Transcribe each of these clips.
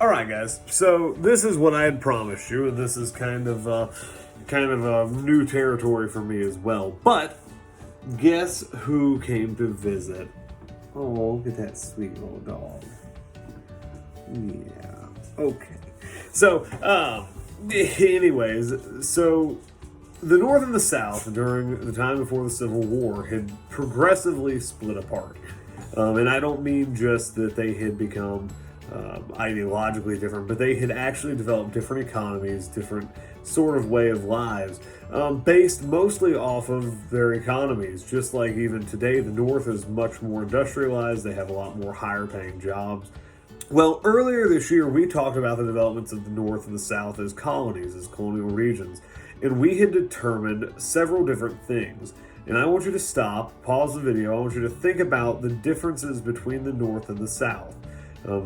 All right, guys. So this is what I had promised you, and this is kind of a new territory for me as well. But guess who came to visit? Oh, look at that sweet little dog. Yeah. Okay. So, anyways, so the North and the South during the time before the Civil War had progressively split apart. And I don't mean just that they had become ideologically different, but they had actually developed different economies, different sort of way of lives, based mostly off of their economies. Just like even today, the North is much more industrialized, they have a lot more higher paying jobs. Well, earlier this year, we talked about the developments of the North and the South as colonies, as colonial regions, and we had determined several different things. And I want you to stop, pause the video. I want you to think about the differences between the North and the South,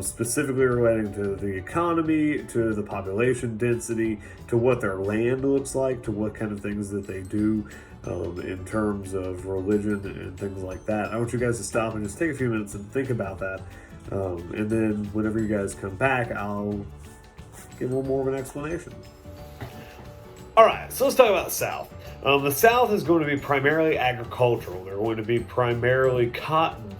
specifically relating to the economy, to the population density, to what their land looks like, to what kind of things that they do in terms of religion and things like that. I want you guys to stop and just take a few minutes and think about that. And then whenever you guys come back, I'll give a little more of an explanation. All right, so let's talk about the South. The South is going to be primarily agricultural. They're going to be primarily cotton,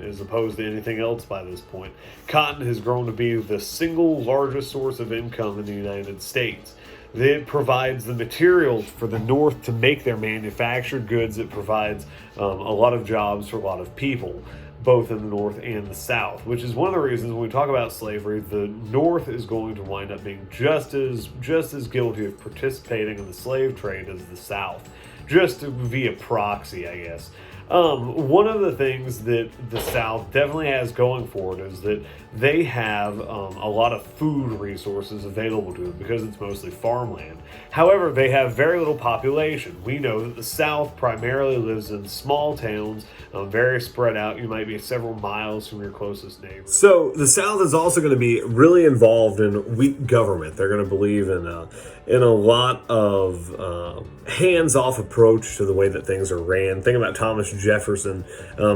as opposed to anything else by this point. Cotton has grown to be the single largest source of income in the United States. It provides the materials for the North to make their manufactured goods. It provides a lot of jobs for a lot of people, both in the North and the South, which is one of the reasons when we talk about slavery, the North is going to wind up being just as guilty of participating in the slave trade as the South, just via proxy, I guess. One of the things that the South definitely has going for it is that they have a lot of food resources available to them because it's mostly farmland. However, they have very little population. We know that the South primarily lives in small towns, very spread out. You might be several miles from your closest neighbor. So the South is also going to be really involved in weak government. They're going to believe in a lot of hands-off approach to the way that things are ran. Think about Thomas Jefferson.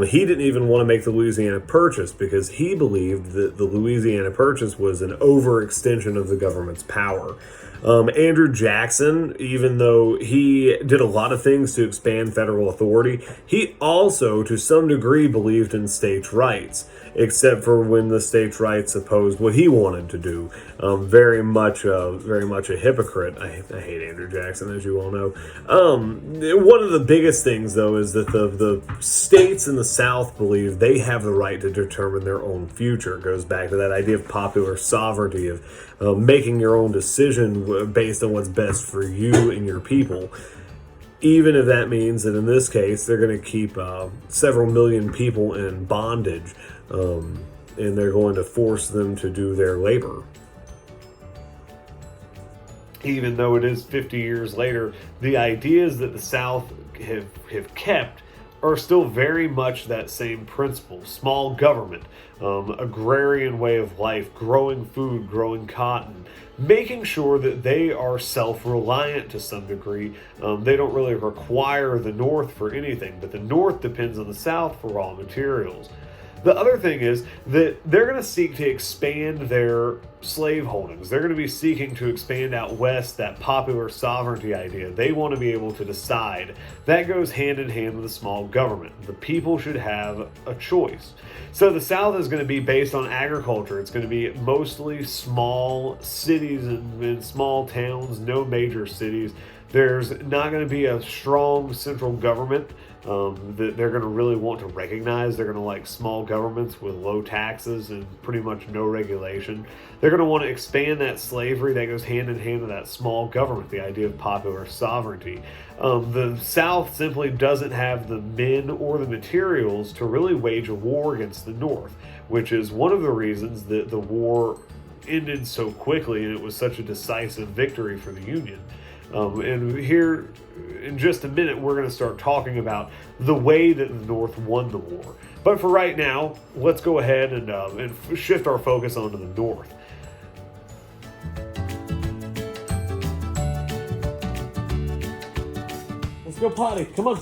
He didn't even want to make the Louisiana Purchase because he believed that the Louisiana Purchase was an overextension of the government's power. Andrew Jackson, even though he did a lot of things to expand federal authority, he also, to some degree, believed in states' rights, except for when the states' rights opposed what he wanted to do. Very much a hypocrite. I hate Andrew Jackson, as you all know. One of the biggest things, though, is that the states in the South believe they have the right to determine their own future. It goes back to that idea of popular sovereignty, of making your own decision based on what's best for you and your people. Even if that means that in this case they're going to keep several million people in bondage, and they're going to force them to do their labor. Even though it is 50 years later, the ideas that the South have kept are still very much that same principle. Small government, agrarian way of life, growing food, growing cotton, making sure that they are self-reliant to some degree. They don't really require the North for anything, but the North depends on the South for raw materials. The other thing is that they're going to seek to expand their slave holdings. They're going to be seeking to expand out west, that popular sovereignty idea. They want to be able to decide. That goes hand in hand with a small government. The people should have a choice. So the South is going to be based on agriculture. It's going to be mostly small cities and small towns, no major cities. There's not going to be a strong central government that they're going to really want to recognize. They're going to like small governments with low taxes and pretty much no regulation. They're going to want to expand that slavery that goes hand in hand with that small government, the idea of popular sovereignty. The South simply doesn't have the men or the materials to really wage a war against the North, which is one of the reasons that the war ended so quickly and it was such a decisive victory for the Union. And here, in just a minute, we're going to start talking about the way that the North won the war. But for right now, let's go ahead and shift our focus onto the North. Let's go potty. Come on.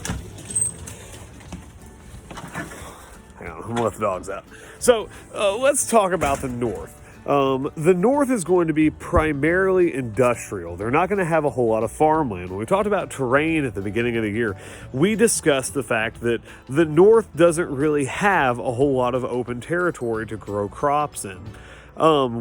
Hang on, I'm going to let the dogs out. So let's talk about the North. The North is going to be primarily industrial. They're not going to have a whole lot of farmland. When we talked about terrain at the beginning of the year, we discussed the fact that the North doesn't really have a whole lot of open territory to grow crops in.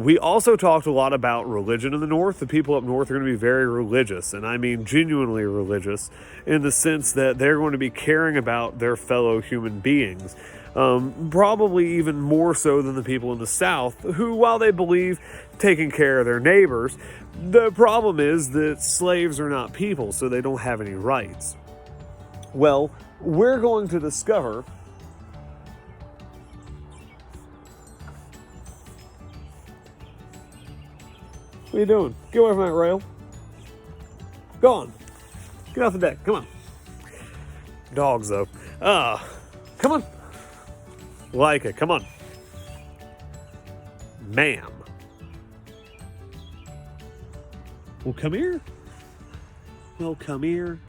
We also talked a lot about religion in the North. The people up North are going to be very religious, and I mean genuinely religious, in the sense that they're going to be caring about their fellow human beings. Probably even more so than the people in the South, who, while they believe taking care of their neighbors, the problem is that slaves are not people, so they don't have any rights. Well, we're going to discover what are you doing? Get away from that rail. Go on. Get off the deck. Come on. Dogs, though. Come on. Leica, come on. Ma'am. Well, come here. Well, come here.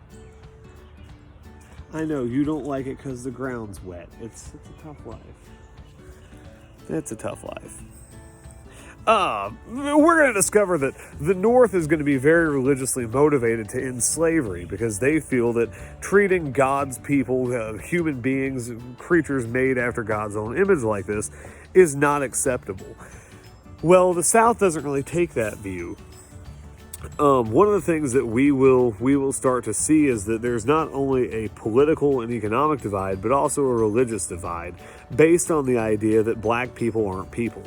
I know you don't like it because the ground's wet. It's a tough life. It's a tough life. We're going to discover that the North is going to be very religiously motivated to end slavery because they feel that treating God's people, human beings, creatures made after God's own image like this, is not acceptable. Well, the South doesn't really take that view. One of the things that we will start to see is that there's not only a political and economic divide, but also a religious divide based on the idea that black people aren't people.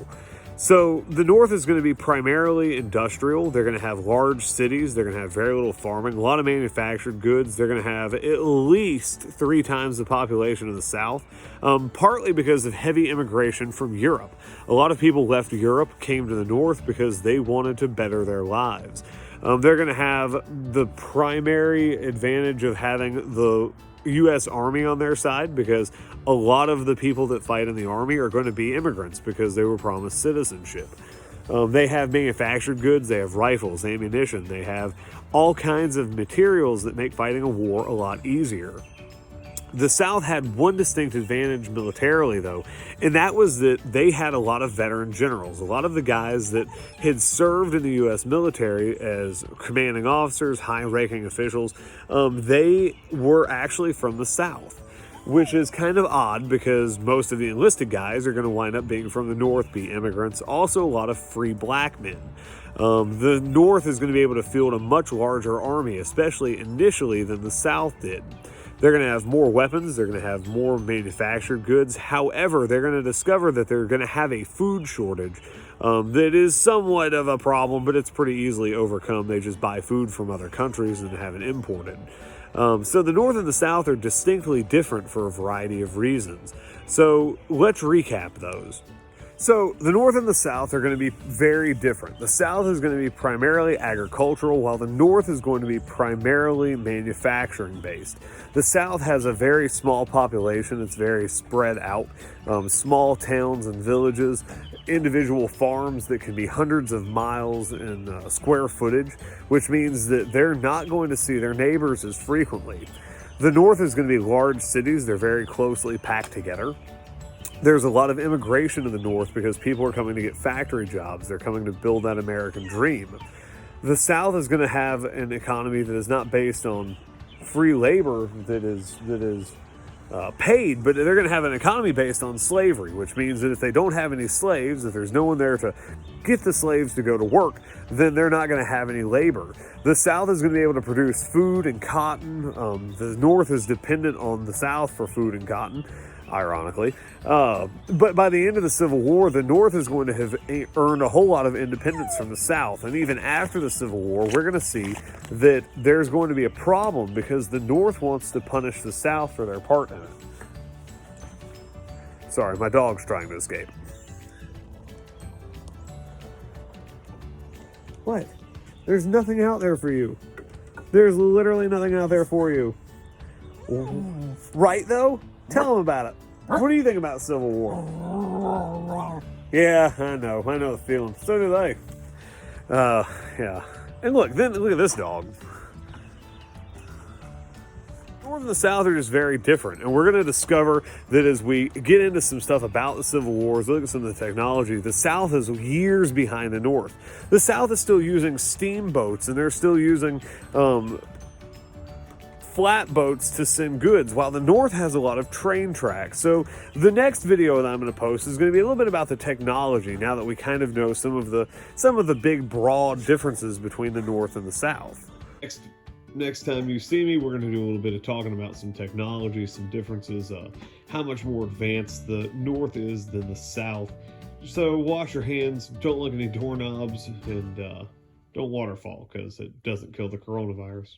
So the North is going to be primarily industrial. They're going to have large cities. They're going to have very little farming, a lot of manufactured goods. They're going to have at least 3 times the population of the South, partly because of heavy immigration from Europe. A lot of people left Europe, came to the North because they wanted to better their lives. They're going to have the primary advantage of having the U.S. Army on their side because a lot of the people that fight in the Army are going to be immigrants because they were promised citizenship. They have manufactured goods, they have rifles, ammunition, they have all kinds of materials that make fighting a war a lot easier. The South had one distinct advantage militarily, though, and that was that they had a lot of veteran generals. A lot of the guys that had served in the U.S. military as commanding officers, high-ranking officials, they were actually from the South, which is kind of odd because most of the enlisted guys are going to wind up being from the North, be immigrants, also a lot of free black men. The North is going to be able to field a much larger army, especially initially, than the South did. They're going to have more weapons. They're going to have more manufactured goods. However, they're going to discover that they're going to have a food shortage that is somewhat of a problem, but it's pretty easily overcome. They just buy food from other countries and have it imported. So the North and the South are distinctly different for a variety of reasons. So let's recap those. So the North and the South are going to be very different. The South is going to be primarily agricultural, while the North is going to be primarily manufacturing based. The South has a very small population. It's very spread out. Small towns and villages, individual farms that can be hundreds of miles in square footage, which means that they're not going to see their neighbors as frequently. The North is going to be large cities. They're very closely packed together. There's a lot of immigration in the North because people are coming to get factory jobs. They're coming to build that American dream. The South is going to have an economy that is not based on free labor that is paid, but they're going to have an economy based on slavery, which means that if they don't have any slaves, if there's no one there to get the slaves to go to work, then they're not going to have any labor. The South is going to be able to produce food and cotton. The North is dependent on the South for food and cotton, ironically. But by the end of the Civil War, the North is going to have earned a whole lot of independence from the South. And even after the Civil War, we're going to see that there's going to be a problem because the North wants to punish the South for their part in it. Sorry, my dog's trying to escape. What? There's nothing out there for you. There's literally nothing out there for you. Right, though? Tell them about it. What do you think about Civil War? Yeah, I know the feeling. So do they. Yeah. And look at this dog. North and the South are just very different, and we're going to discover that as we get into some stuff about the Civil Wars, look at some of the technology, the South is years behind the North. The South is still using steamboats, and they're still using flatboats to send goods, while the North has a lot of train tracks. So the next video that I'm going to post is going to be a little bit about the technology, now that we kind of know some of the big broad differences between the North and the South. Next time you see me, we're going to do a little bit of talking about some technology, some differences, how much more advanced the North is than the South. So wash your hands, don't look at any doorknobs, and don't waterfall, because it doesn't kill the coronavirus.